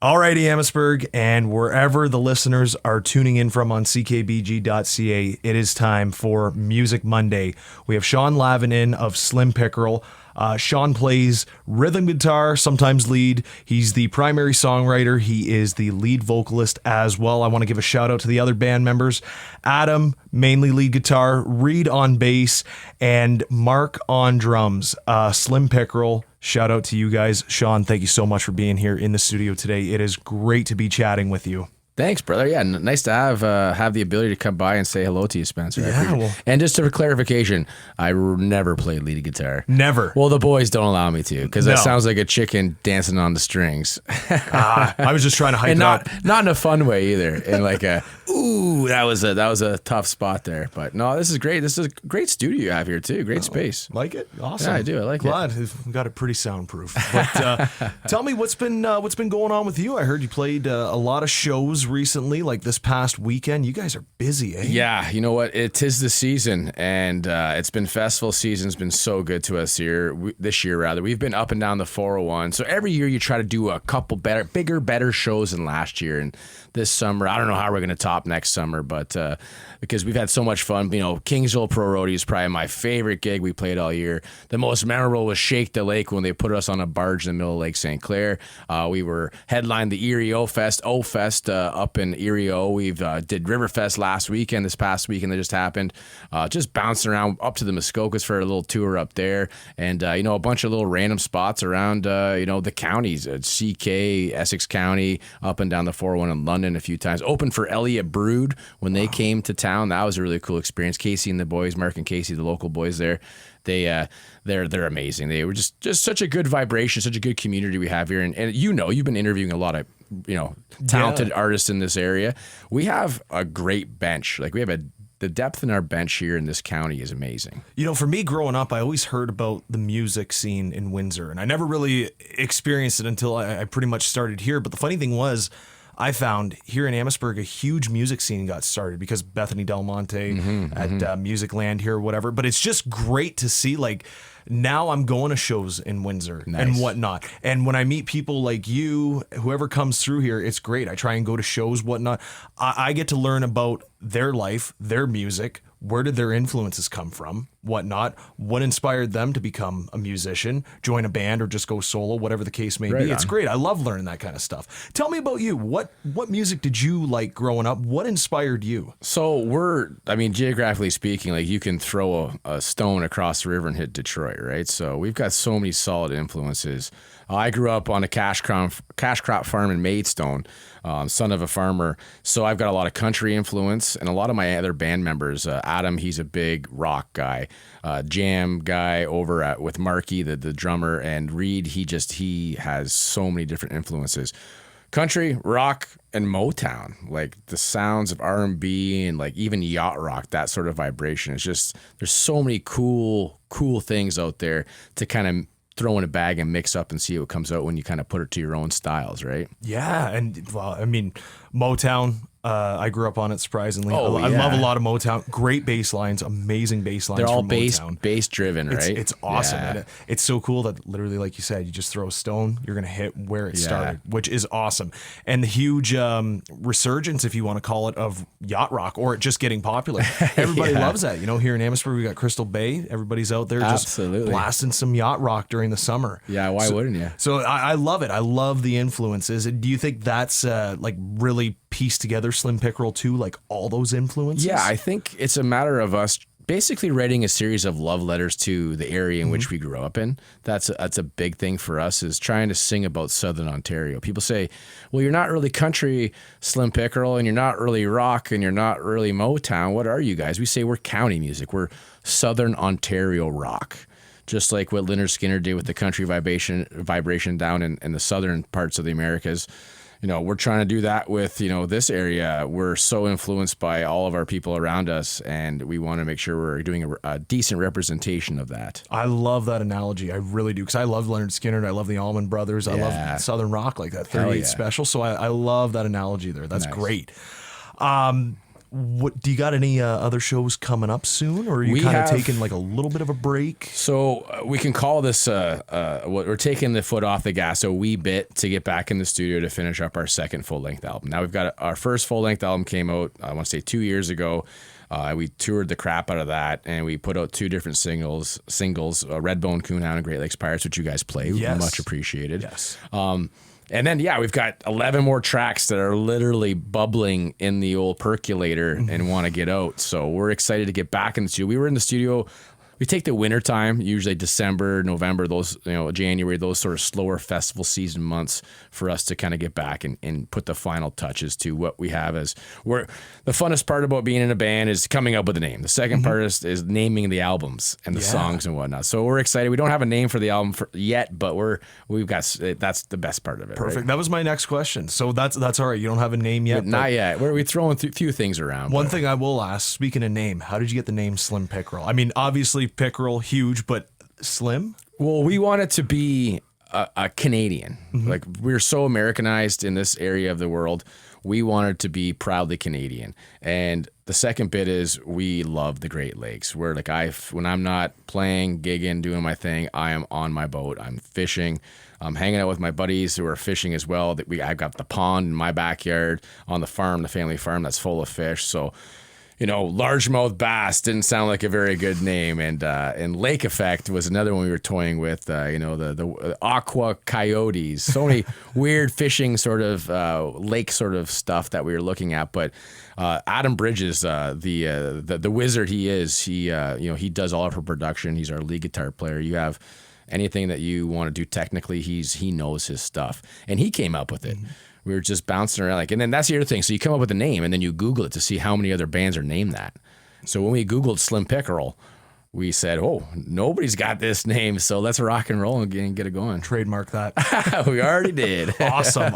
Alrighty, Amherstburg, and wherever the listeners are tuning in from on CKBG.ca, it is time for Music Monday. We have Sean Lavin in of Slim Pickerel. Sean plays rhythm guitar, sometimes lead. He's the primary songwriter. He is the lead vocalist as well. I want to give a shout out to the other band members. Adam, mainly lead guitar, Reed on bass, and Mark on drums. Slim Pickerel, shout out to you guys. Sean, thank you so much for being here in the studio today. It is great to be chatting with you. Thanks, brother. Yeah, nice to have the ability to come by and say hello to you, Spencer. Yeah, well, and just for clarification, I never played lead guitar. Never. Well, the boys don't allow me to because No. that sounds like a chicken dancing on the strings, I was just trying to hype and it up. not in a fun way either. And like ooh, that was a tough spot there. But no, this is great. This is a great studio you have here too. Great space. Like it? Awesome. Yeah, I do. I like it. Glad we've got it pretty soundproof. But tell me what's been going on with you. I heard you played a lot of shows recently, like this past weekend. You guys are busy, eh? Yeah, you know what? It is the season, and it's been festival season. It's been so good to us this year. Rather, we've been up and down the 401. So every year you try to do a couple bigger, better shows than last year. And this summer, I don't know how we're going to top next summer, but because we've had so much fun. You know, Kingsville Pro Roadie is probably my favorite gig we played all year. The most memorable was Shake the Lake when they put us on a barge in the middle of Lake St. Clair. We were headlined the Erie O Fest up in Erie O. We've did Riverfest last weekend, this past weekend that just happened. Just bouncing around up to the Muskokas for a little tour up there, and a bunch of little random spots around the counties, CK, Essex County, up and down the 401 in London a few times. Opened for Elliott Brood when they came to town. That was a really cool experience. Casey and the boys, Mark and Casey, the local boys there, they're amazing. They were just such a good vibration, such a good community we have here. And you've been interviewing a lot of talented artists in this area. We have a great bench. Like we have the depth in our bench here in this county is amazing. For me growing up, I always heard about the music scene in Windsor, and I never really experienced it until I pretty much started here. But the funny thing was, I found here in Amherstburg a huge music scene got started because Bethany Del Monte at Music Land here or whatever. But it's just great to see, like, now I'm going to shows in Windsor and whatnot. And when I meet people like you, whoever comes through here, it's great. I try and go to shows, whatnot. I get to learn about their life, their music, where did their influences come from, whatnot, what inspired them to become a musician, join a band, or just go solo, whatever the case may be. It's great. I love learning that kind of stuff. Tell me about you. What music did you like growing up? What inspired you? So geographically speaking, like you can throw a stone across the river and hit Detroit, right? So we've got so many solid influences. I grew up on a cash crop farm in Maidstone, son of a farmer. So I've got a lot of country influence, and a lot of my other band members. Adam, he's a big rock guy, jam guy over with Marky, the drummer, and Reed. He has so many different influences. Country, rock, and Motown, like the sounds of R&B and like even yacht rock, that sort of vibration. It's just, there's so many cool things out there to kind of throw in a bag and mix up and see what comes out when you kind of put it to your own styles, right? Yeah, and Motown, I grew up on it, surprisingly. I love a lot of Motown. Great bass lines, amazing bass lines. They're all from Motown. bass driven, right? It's awesome. Yeah. And it's so cool that literally, like you said, you just throw a stone, you're going to hit where it started, which is awesome. And the huge resurgence, if you want to call it, of yacht rock, or it just getting popular. Everybody loves that. Here in Amherstburg, we got Crystal Bay. Everybody's out there just blasting some yacht rock during the summer. Yeah, why wouldn't you? So I love it. I love the influences. Do you think that's really pieced together Slim Pickerel too, like all those influences? Yeah, I think it's a matter of us basically writing a series of love letters to the area in which we grew up in. That's a big thing for us, is trying to sing about Southern Ontario. People say, well, you're not really country, Slim Pickerel, and you're not really rock, and you're not really Motown. What are you guys? We say we're county music. We're Southern Ontario rock. Just like what Lynyrd Skynyrd did with the country vibration down in the southern parts of the Americas. We're trying to do that with, this area. We're so influenced by all of our people around us, and we want to make sure we're doing a decent representation of that. I love that analogy. I really do, because I love Lynyrd Skynyrd. I love the Allman Brothers. I love Southern rock, like that 38 Special. So I love that analogy there. That's great. What do you got? Any other shows coming up soon, or are you kind of taking like a little bit of a break? So we can call this we're taking the foot off the gas a wee bit to get back in the studio to finish up our second full length album. Now we've got our first full length album came out, I want to say 2 years ago. We toured the crap out of that, and we put out 2 different singles, Redbone Coonhound and Great Lakes Pirates, which you guys play. Yes. Much appreciated. Yes. And then, we've got 11 more tracks that are literally bubbling in the old percolator and want to get out. So we're excited to get back in the studio. We were in the studio. We take the winter time, usually December, November, those, January, those sort of slower festival season months for us to kind of get back and put the final touches to what we have as the funnest part about being in a band is coming up with a name. The second part is naming the albums and the songs and whatnot. So we're excited. We don't have a name for the album yet, but we've got, that's the best part of it. Perfect. Right? That was my next question. So that's all right. You don't have a name yet? Not yet. We're throwing a few things around. One thing I will ask, speaking of name, how did you get the name Slim Pickerel? I mean, obviously Pickerel, huge, but Slim? Well, we want it to be a Canadian. Like, we're so Americanized in this area of the world. We want it to be proudly Canadian. And the second bit is we love the Great Lakes. We're like, when I'm not playing, gigging, doing my thing, I am on my boat. I'm fishing. I'm hanging out with my buddies who are fishing as well. I've got the pond in my backyard on the farm, the family farm that's full of fish. So, largemouth bass didn't sound like a very good name, and Lake Effect was another one we were toying with. The aqua coyotes, so many weird fishing sort of lake sort of stuff that we were looking at. But Adam Bridges, the wizard he is, he does all of her production. He's our lead guitar player. You have anything that you want to do technically, he knows his stuff, and he came up with it. We were just bouncing around, and then that's the other thing. So you come up with a name, and then you Google it to see how many other bands are named that. So when we Googled Slim Pickerel, we said, "Oh, nobody's got this name, so let's rock and roll and get it going." Trademark that. We already did. Awesome.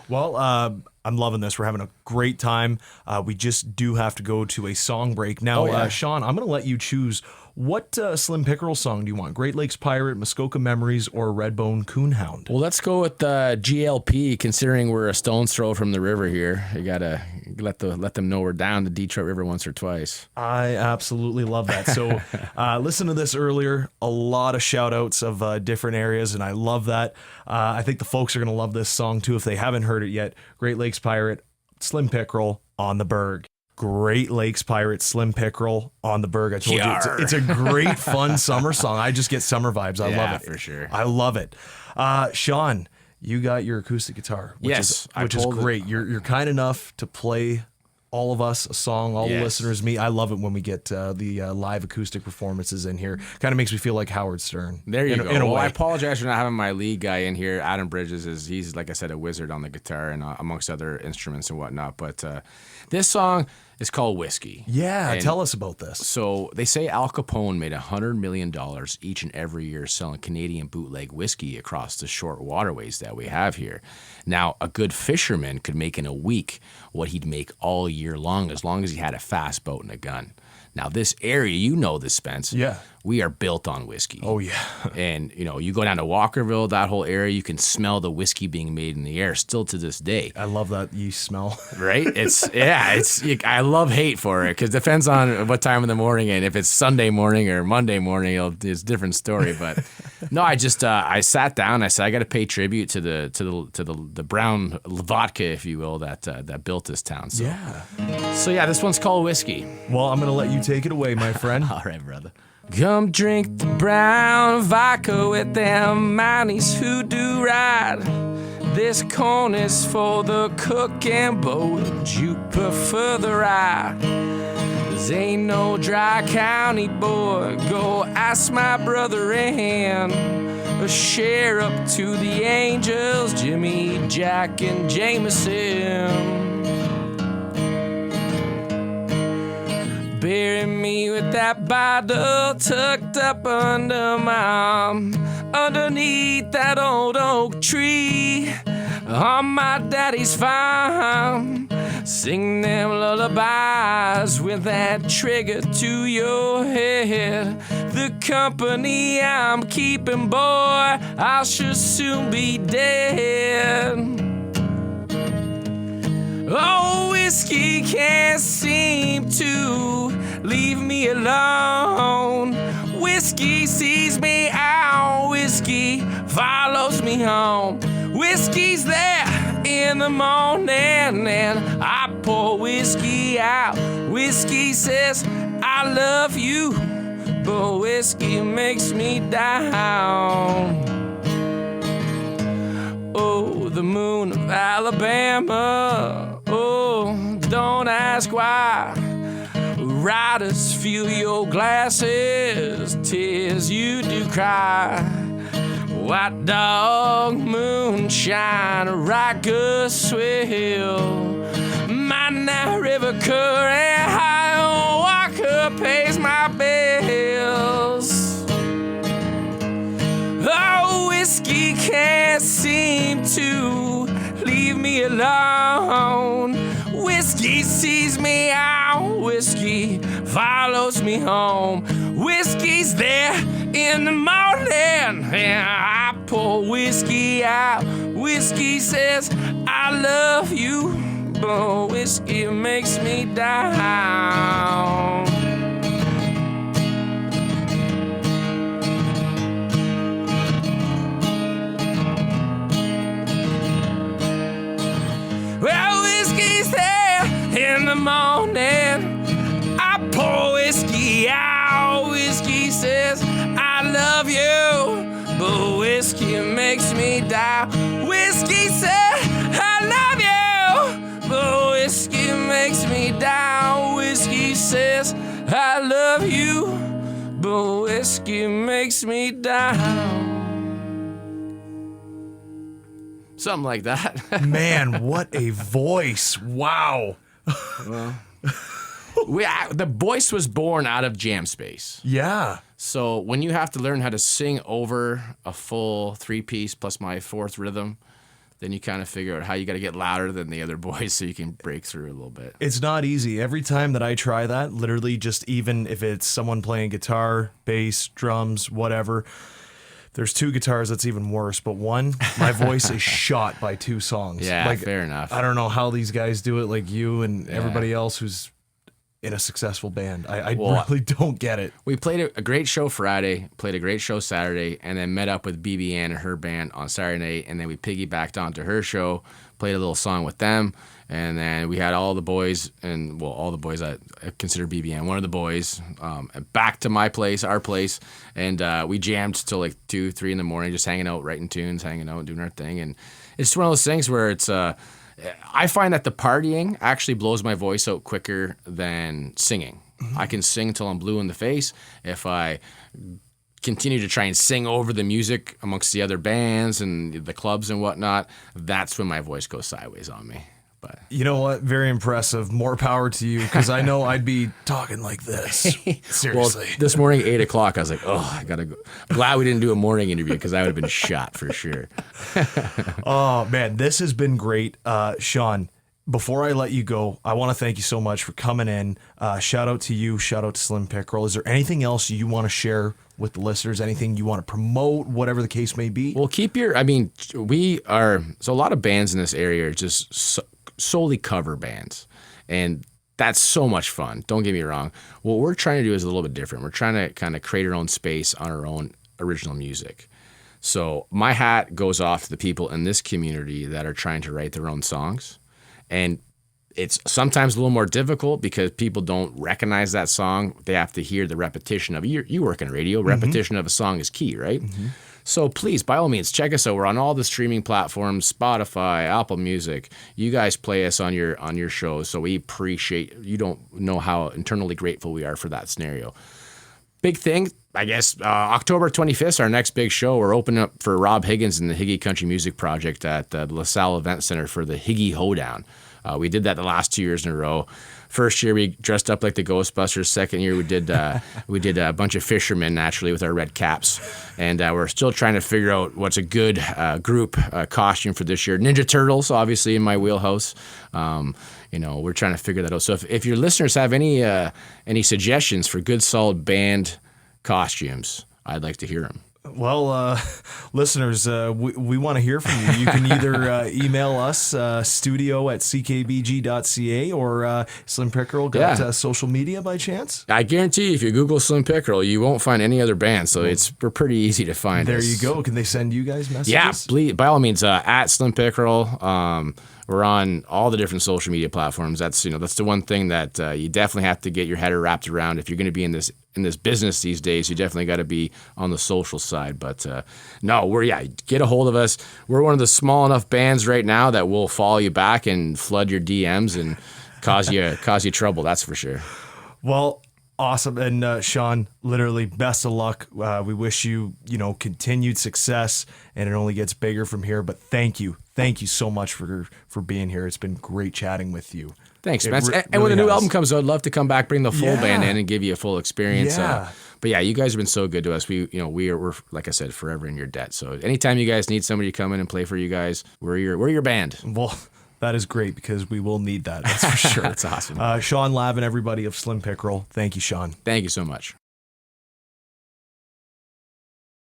Well, I'm loving this. We're having a great time. We just do have to go to a song break now. Sean, I'm going to let you choose. What Slim Pickerel song do you want? Great Lakes Pirate, Muskoka Memories, or Redbone Coonhound? Well, let's go with GLP, considering we're a stone's throw from the river here. You got to let them know we're down the Detroit River once or twice. I absolutely love that. So listen to this earlier. A lot of shout outs of different areas, and I love that. I think the folks are going to love this song too if they haven't heard it yet. Great Lakes Pirate, Slim Pickerel, On the Berg. Great Lakes Pirate, Slim Pickerel, On the Berg. I told you, it's a great, fun summer song. I just get summer vibes. I love it. For sure. I love it. Sean, you got your acoustic guitar, which is great. You're kind enough to play all of us a song, all the listeners, me. I love it when we get the live acoustic performances in here. Kind of makes me feel like Howard Stern. There you go. In a way. I apologize for not having my lead guy in here. Adam Bridges he's like I said, a wizard on the guitar and amongst other instruments and whatnot. But this song is called Whiskey. Yeah, tell us about this. So they say Al Capone made $100 million each and every year selling Canadian bootleg whiskey across the short waterways that we have here. Now, a good fisherman could make in a week what he'd make all year long as he had a fast boat and a gun. Now, this area, you know this, Spence. Yeah. We are built on whiskey. Oh, yeah. And, you go down to Walkerville, that whole area, you can smell the whiskey being made in the air still to this day. I love that yeast smell. Right? I love hate for it because it depends on what time in the morning. And if it's Sunday morning or Monday morning, it's a different story. But no, I just, I sat down. I said, I got to pay tribute to the brown vodka, if you will, that built this town. So, this one's called Whiskey. Well, I'm going to let you take it away, my friend. All right, brother. Come drink the brown vodka with them Mounties who do ride. This corn is for the cook and boat. You prefer the rye. This ain't no dry county, boy. Go ask my brother and a share up to the Angels, Jimmy, Jack, and Jameson. Bury me with that bottle tucked up under my arm, underneath that old oak tree on my daddy's farm. Sing them lullabies with that trigger to your head. The company I'm keeping, boy, I should soon be dead. Oh, whiskey can't seem to leave me alone. Whiskey sees me out, whiskey follows me home. Whiskey's there in the morning and I pour whiskey out. Whiskey says I love you, but whiskey makes me down. Oh, the moon of Alabama, oh, don't ask why. Riders, fill your glasses, tears you do cry. White dog, moonshine, rocker swell. Minot River current, high Walker pays my bills. Oh, whiskey can't seem to leave me alone. Whiskey sees me out, whiskey follows me home. Whiskey's there in the morning and I pour whiskey out. Whiskey says I love you, but whiskey makes me down. Well, whiskey's there in the morning, I pour whiskey out. Whiskey says I love you, but whiskey makes me down. Whiskey says I love you, but whiskey makes me down. Whiskey says I love you, but whiskey makes me down. Something like that. Man, what a voice. Wow. Well, the voice was born out of jam space. Yeah. So when you have to learn how to sing over a full 3-piece plus my 4th rhythm, then you kind of figure out how you got to get louder than the other boys so you can break through a little bit. It's not easy. Every time that I try that, literally just even if it's someone playing guitar, bass, drums, whatever, there's 2 guitars, that's even worse. But one, my voice is shot by 2 songs. Yeah, fair enough. I don't know how these guys do it, like you and everybody else who's in a successful band. I really don't get it. We played a great show Friday, played a great show Saturday, and then met up with BB Ann and her band on Saturday night, and then we piggybacked onto her show, played a little song with them, and then we had all the boys, and well, all the boys I consider BB Ann one of the boys, back to my place, our place, and we jammed till like 2, 3 in the morning, just hanging out, writing tunes, hanging out, doing our thing, and it's one of those things where it's I find that the partying actually blows my voice out quicker than singing. Mm-hmm. I can sing till I'm blue in the face. If I continue to try and sing over the music amongst the other bands and the clubs and whatnot, that's when my voice goes sideways on me. But you know what? Very impressive. More power to you, because I know I'd be talking like this. Seriously. Well, this morning, 8 o'clock, I was like, oh, I got to go. Glad we didn't do a morning interview because I would have been shot for sure. Oh, man, this has been great. Sean, before I let you go, I want to thank you so much for coming in. Shout out to you. Shout out to Slim Pickerel. Is there anything else you want to share with the listeners? Anything you want to promote, whatever the case may be? Well, so a lot of bands in this area are just solely cover bands, and that's so much fun. Don't get me wrong. What we're trying to do is a little bit different. We're trying to kind of create our own space on our own original music. So my hat goes off to the people in this community that are trying to write their own songs. And it's sometimes a little more difficult because people don't recognize that song. They have to hear the repetition of it. You work in radio. Repetition of a song is key, right? Mm-hmm. So please, by all means, check us out. We're on all the streaming platforms, Spotify, Apple Music. You guys play us on your shows, so we appreciate. You don't know how internally grateful we are for that scenario. Big thing, I guess, October 25th is our next big show. We're opening up for Rob Higgins and the Higgy Country Music Project at the LaSalle Event Center for the Higgy Hoedown. We did that the last 2 years in a row. First year we dressed up like the Ghostbusters. Second year we did a bunch of fishermen naturally with our red caps, and we're still trying to figure out what's a good group costume for this year. Ninja Turtles, obviously in my wheelhouse. We're trying to figure that out. So if your listeners have any suggestions for good solid band costumes, I'd like to hear them. Well, listeners, we want to hear from you. You can either email us, studio@ckbg.ca, or Slim Pickerel got social media by chance? I guarantee you, if you Google Slim Pickerel, you won't find any other band, so we're pretty easy to find. There you go. Can they send you guys messages? Yeah, please, by all means, at Slim Pickerel. We're on all the different social media platforms. That's the one thing that you definitely have to get your head wrapped around. If you're going to be in this business these days, you definitely got to be on the social side. But no, get a hold of us. We're one of the small enough bands right now that will follow you back and flood your DMs and cause you trouble. That's for sure. Well, awesome. And Sean, literally best of luck. We wish you, continued success, and it only gets bigger from here. But thank you so much for being here. It's been great chatting with you. Thanks, Spencer. And when the new album comes out, I'd love to come back, bring the full band in, and give you a full experience. Yeah. But yeah, you guys have been so good to us. We're like I said, forever in your debt. So anytime you guys need somebody to come in and play for you guys, we're your band. Well, that is great, because we will need that. That's for sure. That's awesome. Sean Lavin, everybody of Slim Pickerel. Thank you, Sean. Thank you so much.